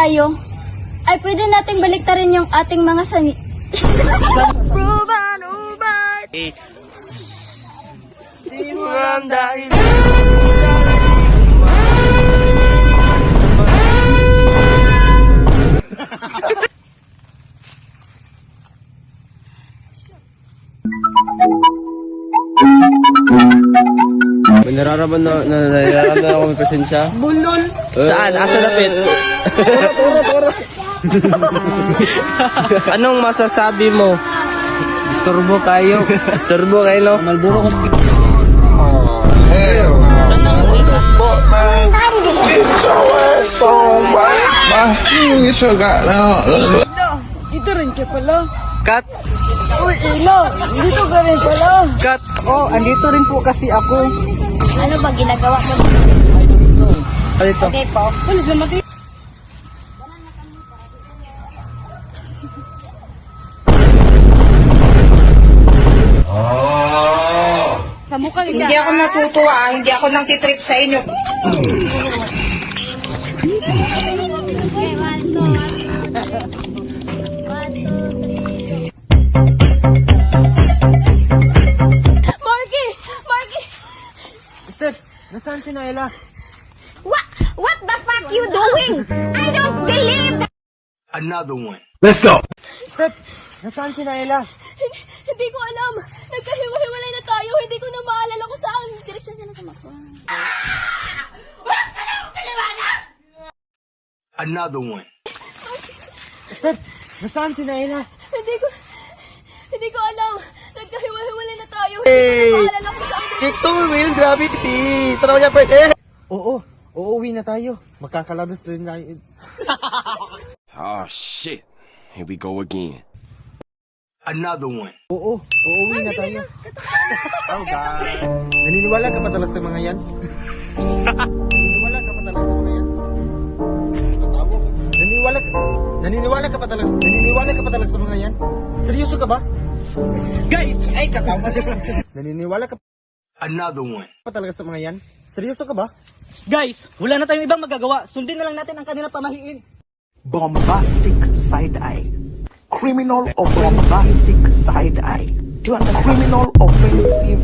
tayo, ay pwede nating baliktarin yung ating mga sani. Di mo alam dahil May nararamdaman na ako may presensya. bulol. Saan? Asa napit? Anong masasabi mo? Disturbo kayo. Disturbo kayo, no? Malburo ko. Hell no. Fuck, man. Get your ass on, boy. Get your goddamn. Dito rin ka pala. Cut! Uy, Ilo, dito ka rin pala. Cut! Oh, andito rin po kasi ako. Ano ba ginagawa mo? Dito. Okay po. Pulis na mati. Sa mukha Hindi ako natutuwa, hindi ako nang titrip sa inyo. Marky! Marky! Steph, nasaan si Naila? What the fuck you doing? I don't believe that! Another one. Steph, nasaan si Naila? Hindi ko alam. Nagkahiwa-hiwalay na tayo. Hindi ko na maalala kung saan direksyon sila tumakbo. Another one. Steph, nasaan si Naila? Hindi ko alam. Nagkahiwa-hiwalay na tayo. Hey! Hindi ko na maalala kung saan Victor Will Gravity! Tanaw niya, pwede! Oo, uuwi na tayo. Magkakalabas rin tayo. Oh shit. Here we go again. Another one. Oo, uuwi na tayo. Oh God. Naniniwala ka pa talaga sa mga yan? Naniniwala ka pa talaga sa mga yan? Naniniwala ka pa talaga sa mga yan? Seryoso ka ba? Guys! Ay, katawa din. Naniniwala ka Another one. pa talaga sa mga yan? Seryoso ka ba? Guys, wala na tayong ibang magagawa. Sundin na lang natin ang kanilang pamahiin. Bombastic side eye. Criminal or bombastic side eye. You understand? Criminal offensive